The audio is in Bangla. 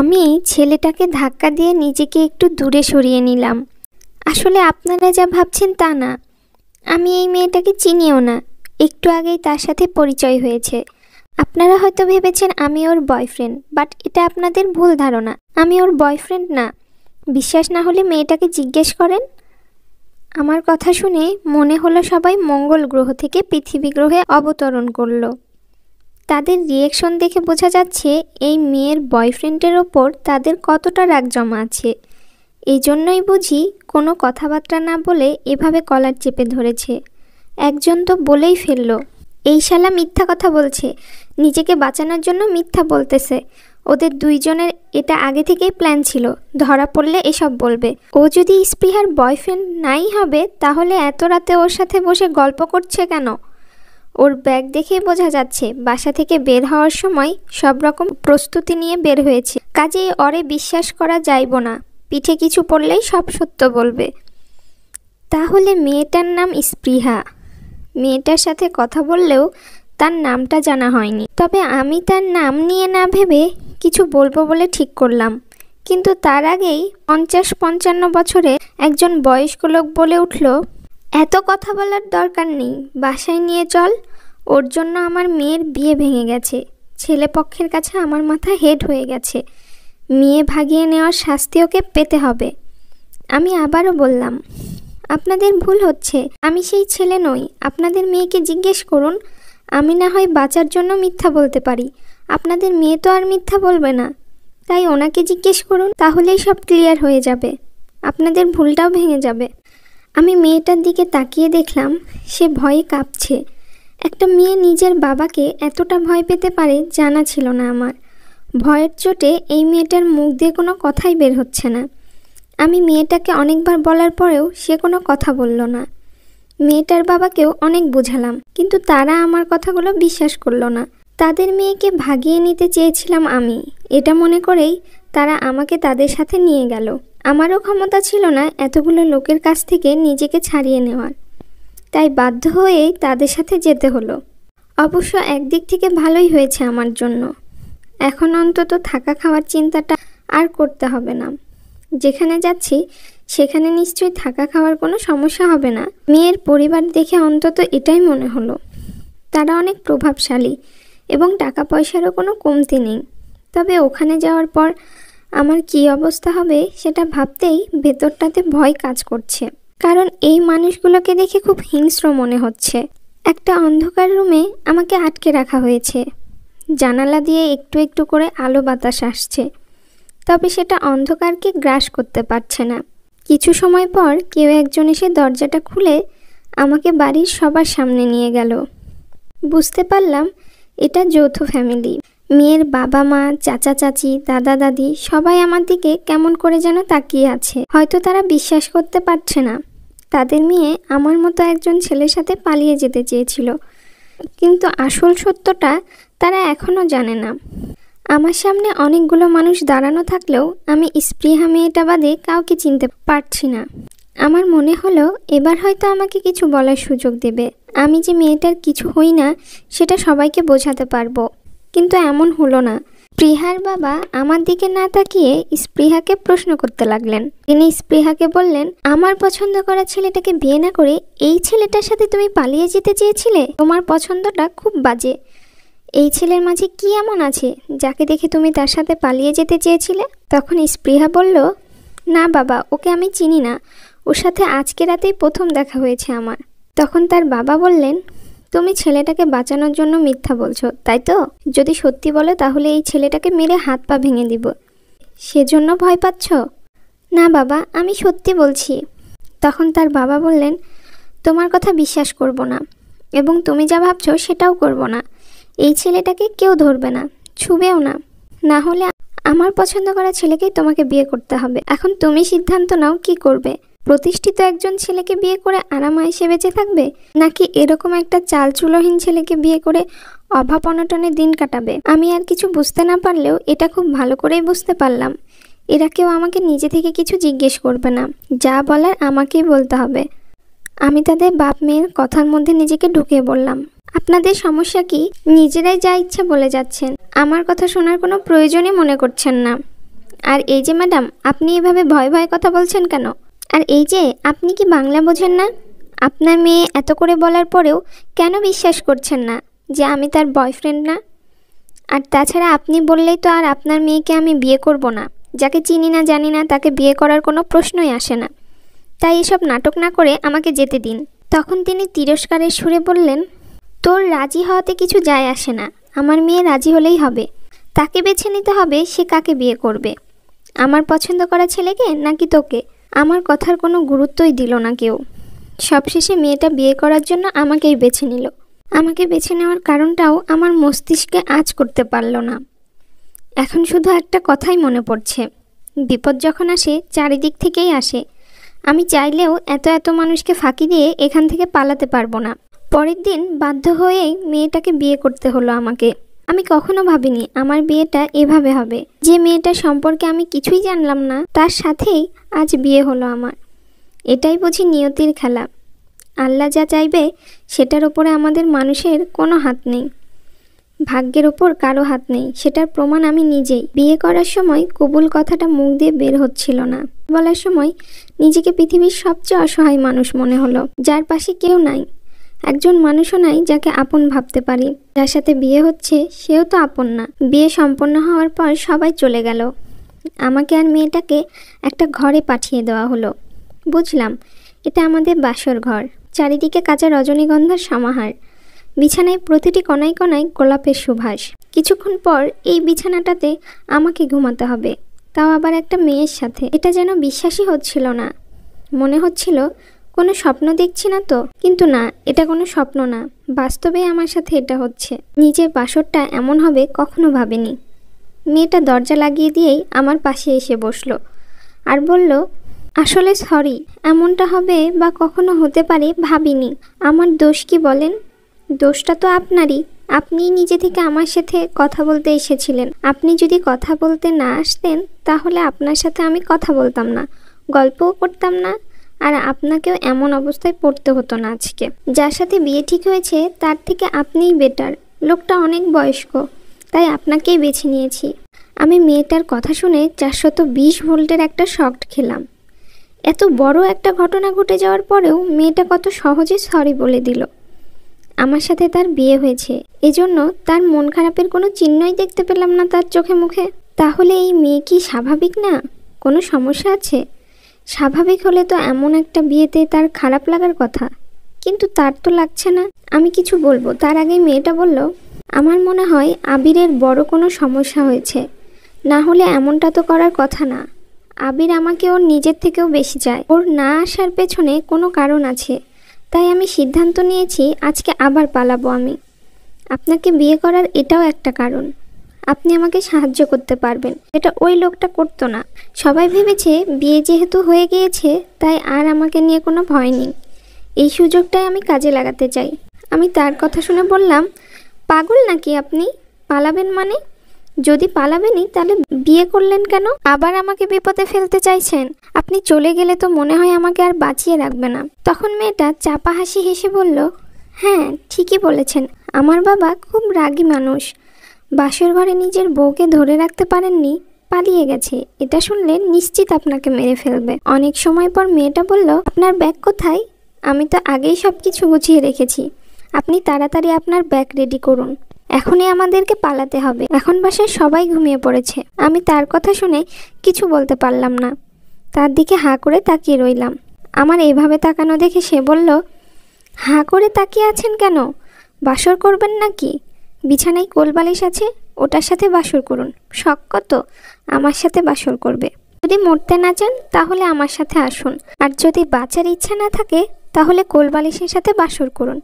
আমি ছেলেটাকে ধাক্কা দিয়ে নিজেকে একটু দূরে সরিয়ে নিলাম। আসলে আপনারা যা ভাবছেন তা না। আমি এই মেয়েটাকে চিনিও না, একটু আগেই তার সাথে পরিচয় হয়েছে। আপনারা হয়তো ভেবেছেন আমি ওর বয়ফ্রেন্ড, বাট এটা আপনাদের ভুল ধারণা। আমি ওর বয়ফ্রেন্ড না। বিশ্বাস না হলে মেয়েটাকে জিজ্ঞেস করেন। আমার কথা শুনে মনে হলো সবাই মঙ্গল গ্রহ থেকে পৃথিবী গ্রহে অবতরণ করলো। তাদের রিয়েকশন দেখে বোঝা যাচ্ছে এই মেয়ের বয়ফ্রেন্ডের ওপর তাদের কতটা রাগ জমা আছে। এই জন্যই বুঝি কোনো কথাবার্তা না বলে এভাবে কলার চেপে ধরেছে। একজন তো বলেই ফেললো, এই শালা মিথ্যা কথা বলছে, নিজেকে বাঁচানোর জন্য মিথ্যা বলতেছে। ওদের দুইজনের এটা আগে থেকেই প্ল্যান ছিল, ধরা পড়লে এসব বলবে। ও যদি স্পৃহার বয়ফ্রেন্ড নাই হবে তাহলে এত রাতে ওর সাথে বসে গল্প করছে কেন? ওর ব্যাগ দেখেই বোঝা যাচ্ছে বাসা থেকে বের হওয়ার সময় সব রকম প্রস্তুতি নিয়ে বের হয়েছে। কাজেই ওরে বিশ্বাস করা যাইব না, পিঠে কিছু পড়লেই সব সত্য বলবে। তাহলে মেয়েটার নাম স্পৃহা। মেয়েটার সাথে কথা বললেও তার নামটা জানা হয়নি, তবে আমি তার নাম নিয়ে না ভেবে কিছু বলবো বলে ঠিক করলাম। কিন্তু তার আগেই 50-55 বছরে একজন বয়স্ক লোক বলে উঠল, এত কথা বলার দরকার নেই, বাসায় নিয়ে চল। ওর জন্য আমার মেয়ের বিয়ে ভেঙে গেছে, ছেলে পক্ষের কাছে আমার মাথা হেড হয়ে গেছে। মেয়ে ভাগিয়ে নেওয়ার শাস্তি ওকে পেতে হবে। আমি আবারও বললাম, আপনাদের ভুল হচ্ছে, আমি সেই ছেলে নই। আপনাদের মেয়েকে জিজ্ঞেস করুন, আমি না হয় বাঁচার জন্য মিথ্যা বলতে পারি, আপনাদের মেয়ে তো আর মিথ্যা বলবে না। তাই ওনাকে জিজ্ঞেস করুন, তাহলেই সব ক্লিয়ার হয়ে যাবে, আপনাদের ভুলটাও ভেঙে যাবে। আমি মেয়েটার দিকে তাকিয়ে দেখলাম সে ভয়ে কাঁপছে। একটা মেয়ে নিজের বাবাকে এতটা ভয় পেতে পারে জানা ছিল না আমার। ভয়ের চোটে এই মেয়েটার মুখ দিয়ে কোনো কথাই বের হচ্ছে না। আমি মেয়েটাকে অনেকবার বলার পরেও সে কোনো কথা বলল না। মেয়েটার বাবাকেও অনেক বোঝালাম, কিন্তু তারা আমার কথাগুলো বিশ্বাস করলো না। তাদের মেয়েকে ভাগিয়ে নিতে চেয়েছিলাম আমি, এটা মনে করেই তারা আমাকে তাদের সাথে নিয়ে গেল। আমারও ক্ষমতা ছিল না এতগুলো লোকের কাছ থেকে নিজেকে ছাড়িয়ে নেওয়ার, তাই বাধ্য হয়েই তাদের সাথে যেতে হলো। অবশ্য একদিক থেকে ভালোই হয়েছে আমার জন্য। এখন অন্তত থাকা খাওয়ার চিন্তাটা আর করতে হবে না। যেখানে যাচ্ছি সেখানে নিশ্চয়ই থাকা খাওয়ার কোনো সমস্যা হবে না। মেয়ের পরিবার দেখে অন্তত এটাই মনে হলো। তারা অনেক প্রভাবশালী এবং টাকা পয়সারও কোনো কমতি নেই। তবে ওখানে যাওয়ার পর আমার কী অবস্থা হবে সেটা ভাবতেই ভেতরটাতে ভয় কাজ করছে। কারণ এই মানুষগুলোকে দেখে খুব হিংস্র মনে হচ্ছে। একটা অন্ধকার রুমে আমাকে আটকে রাখা হয়েছে। জানালা দিয়ে একটু একটু করে আলো বাতাস আসছে, তবে সেটা অন্ধকারকে গ্রাস করতে পারছে না। কিছু সময় পর কেউ একজন এসে দরজাটা খুলে আমাকে বাড়ির সবার সামনে নিয়ে গেল। বুঝতে পারলাম এটা যৌথ ফ্যামিলি। মেয়ের বাবা মা, চাচা চাচি, দাদা দাদি সবাই আমার দিকে কেমন করে যেন তাকিয়ে আছে। হয়তো তারা বিশ্বাস করতে পারছে না তাদের মেয়ে আমার মতো একজন ছেলের সাথে পালিয়ে যেতে চেয়েছিল, কিন্তু আসল সত্যটা তারা এখনও জানে না। আমার সামনে অনেকগুলো মানুষ দাঁড়ানো থাকলেও আমি স্পৃহা মেয়েটা বাদে কাউকে চিনতে পারছি না। আমার মনে হলো এবার হয়তো আমাকে কিছু বলার সুযোগ দেবে। আমি যে মেয়েটার কিছু হই না সেটা সবাইকে বোঝাতে পারবো। কিন্তু এমন হলো না। স্পৃহার বাবা আমার দিকে না তাকিয়ে স্পৃহাকে প্রশ্ন করতে লাগলেন। তিনি স্পৃহাকে বললেন, আমার পছন্দ করা ছেলেটাকে বিয়ে না করে এই ছেলেটার সাথে তুমি পালিয়ে যেতে চেয়েছিলে। তোমার পছন্দটা খুব বাজে। এই ছেলের মাঝে কি এমন আছে যাকে দেখে তুমি তার সাথে পালিয়ে যেতে চেয়েছিলে? তখন স্পৃহা বলল, না বাবা, ওকে আমি চিনি না, ওর সাথে আজকে রাতেই প্রথম দেখা হয়েছে আমার। তখন তার বাবা বললেন, তুমি ছেলেটাকে বাঁচানোর জন্য মিথ্যা বলছো, তাই তো? যদি সত্যি বলো তাহলে এই ছেলেটাকে মেরে হাত পা ভেঙে দিব, সেজন্য ভয় পাচ্ছ? না বাবা, আমি সত্যি বলছি। তখন তার বাবা বললেন, তোমার কথা বিশ্বাস করব না, এবং তুমি যা ভাবছো সেটাও করব না। এই ছেলেটাকে কেউ ধরবে না, ছুবেও না। না হলে আমার পছন্দ করা ছেলেকেই তোমাকে বিয়ে করতে হবে। এখন তুমি সিদ্ধান্ত নাও কি করবে। প্রতিষ্ঠিত একজন ছেলেকে বিয়ে করে আরামায়েশে বেঁচে থাকবে, নাকি এরকম একটা চালচুলোহীন ছেলেকে বিয়ে করে অভাব অনটনে দিন কাটাবে? আমি আর কিছু বুঝতে না পারলেও এটা খুব ভালো করেই বুঝতে পারলাম এরা কেউ আমাকে নিজে থেকে কিছু জিজ্ঞেস করবে না, যা বলার আমাকেই বলতে হবে। আমি তাদের বাপ মেয়ের কথার মধ্যে নিজেকে ঢুকিয়ে বললাম, আপনাদের সমস্যা কি? নিজেরাই যা ইচ্ছা বলে যাচ্ছেন, আমার কথা শোনার কোনো প্রয়োজনই মনে করছেন না। আর এই যে ম্যাডাম, আপনি এভাবে ভয় ভয় কথা বলছেন কেন? আর এই যে, আপনি কি বাংলা বোঝেন না? আপনার মেয়ে এত করে বলার পরেও কেন বিশ্বাস করছেন না যে আমি তার বয়ফ্রেন্ড না? আর তাছাড়া আপনি বললেই তো আর আপনার মেয়েকে আমি বিয়ে করব না। যাকে চিনি না জানি না তাকে বিয়ে করার কোনো প্রশ্নই আসে না। তাই এসব নাটক না করে আমাকে যেতে দিন। তখন তিনি তিরস্কারের সুরে বললেন, তোর রাজি হওয়াতে কিছু যায় আসে না, আমার মেয়ে রাজি হলেই হবে। তাকে বেছে নিতে হবে সে কাকে বিয়ে করবে, আমার পছন্দ করা ছেলেকে নাকি তোকে। আমার কথার কোনো গুরুত্বই দিল না কেউ। সবশেষে মেয়েটা বিয়ে করার জন্য আমাকেই বেছে নিল। আমাকে বেছে নেওয়ার কারণটাও আমার মস্তিষ্কে আঁচ করতে পারল না। এখন শুধু একটা কথাই মনে পড়ছে, বিপদ যখন আসে চারিদিক থেকেই আসে। আমি চাইলেও এত এত মানুষকে ফাঁকি দিয়ে এখান থেকে পালাতে পারবো না। পরের দিন বাধ্য হয়েই মেয়েটাকে বিয়ে করতে হলো আমাকে। আমি কখনো ভাবিনি আমার বিয়েটা এভাবে হবে। যে মেয়েটা সম্পর্কে আমি কিছুই জানলাম না তার সাথেই আজ বিয়ে হলো আমার। এটাই বুঝি নিয়তির খেলা। আল্লাহ যা চাইবে সেটার উপরে আমাদের মানুষের কোনো হাত নেই, ভাগ্যের ওপর কারো হাত নেই। সেটার প্রমাণ আমি নিজেই। বিয়ে করার সময় কবুল কথাটা মুখ দিয়ে বের হচ্ছিল না। বলার সময় নিজেকে পৃথিবীর সবচেয়ে অসহায় মানুষ মনে হলো, যার পাশে কেউ নাই, একজন মানুষও নাই যাকে আপন ভাবতে পারি। যার সাথে বিয়ে হচ্ছে সেও তো আপন না। বিয়ে সম্পন্ন হওয়ার পর সবাই চলে গেল, আমাকে আর মেয়েটাকে একটা ঘরে পাঠিয়ে দেওয়া হলো। বুঝলাম এটা আমাদের বাসর ঘর। চারিদিকে কাঁচা রজনীগন্ধার সমাহার, বিছানায় প্রতিটি কোনায় কোনায় গোলাপের সুবাস। কিছুক্ষণ পর এই বিছানাটাতে আমাকে ঘুমাতে হবে, তাও আবার একটা মেয়ের সাথে। এটা যেন বিশ্বাসই হচ্ছিল না। মনে হচ্ছিল কোনো স্বপ্ন দেখছি না তো। কিন্তু না, এটা কোনো স্বপ্ন না, বাস্তবে আমার সাথে এটা হচ্ছে। নিজের বাসরটা এমন হবে কখনো ভাবিনি। মেয়েটা দরজা লাগিয়ে দিয়েই আমার পাশে এসে বসলো আর বলল, আসলে সরি, এমনটা হবে বা কখনো হতে পারে ভাবিনি। আমার দোষ কি বলেন? দোষটা তো আপনারই। আপনিই নিজে থেকে আমার সাথে কথা বলতে এসেছিলেন। আপনি যদি কথা বলতে না আসতেন তাহলে আপনার সাথে আমি কথা বলতাম না, গল্পও করতাম না, আর আপনাকেও এমন অবস্থায় পড়তে হতো না আজকে। যার সাথে বিয়ে ঠিক হয়েছে তার থেকে আপনিই বেটার। লোকটা অনেক বয়স্ক, তাই আপনাকেই বেছে নিয়েছি। আমি মেয়েটার কথা শুনে 420 ভোল্টের একটা শক খেলাম। এত বড় একটা ঘটনা ঘটে যাওয়ার পরেও মেয়েটা কত সহজে সরি বলে দিল। আমার সাথে তার বিয়ে হয়েছে, এজন্য তার মন খারাপের কোনো চিহ্নই দেখতে পেলাম না তার চোখে মুখে। তাহলে এই মেয়ে কি স্বাভাবিক না? কোনো সমস্যা আছে? স্বাভাবিক হলে তো এমন একটা বিয়েতে তার খারাপ লাগার কথা, কিন্তু তার তো লাগছে না। আমি কিছু বলবো তার আগেই মেয়েটা বলল, আমার মনে হয় আবিরের বড় কোনো সমস্যা হয়েছে, না হলে এমনটা তো করার কথা না। আবির আমাকে ওর নিজের থেকেও বেশি চায়। ওর না আসার পেছনে কোনো কারণ আছে, তাই আমি সিদ্ধান্ত নিয়েছি আজকে আবার পালাবো আমি। আপনাকে বিয়ে করার এটাও একটা কারণ, আপনি আমাকে সাহায্য করতে পারবেন, এটা ওই লোকটা করতো না। সবাই ভেবেছে বিয়ে যেহেতু হয়ে গিয়েছে তাই আর আমাকে নিয়ে কোনো ভয় নেই। এই সুযোগটাই আমি কাজে লাগাতে চাই। আমি তার কথা শুনে বললাম, পাগল নাকি আপনি? পালাবেন মানে? যদি পালাবেনই তাহলে বিয়ে করলেন কেন? আবার আমাকে বিপদে ফেলতে চাইছেন? আপনি চলে গেলে তো মনে হয় আমাকে আর বাঁচিয়ে রাখবে না। তখন মেয়েটা চাপা হাসি হেসে বলল, হ্যাঁ ঠিকই বলেছেন, আমার বাবা খুব রাগী মানুষ। বাসর ঘরে নিজের বউকে ধরে রাখতে পারেননি, পালিয়ে গেছে। এটা শুনলে নিশ্চিত আপনাকে মেরে ফেলবে। অনেক সময় পর মেয়েটা বলল, আপনার ব্যাগ কোথায়? আমি তো আগেই সব কিছু গুছিয়ে রেখেছি, আপনি তাড়াতাড়ি আপনার ব্যাগ রেডি করুন, এখনই আমাদেরকে পালাতে হবে। এখন বাসায় সবাই ঘুমিয়ে পড়েছে। আমি তার কথা শুনে কিছু বলতে পারলাম না, তার দিকে হাঁ করে তাকিয়ে রইলাম। আমার এইভাবে তাকানো দেখে সে বলল, হাঁ করে তাকিয়ে আছেন কেন? বাসর করবেন নাকি? বিছানায় কোলবালিশ আছে, ওটার সাথে বাসর করুন। শখ কত আমার সাথে বাসর করবে? যদি মরতে না চান তাহলে আমার সাথে আসুন, আর যদি বাঁচার ইচ্ছা না থাকে তাহলে কোলবালিশের সাথে বাসর করুন।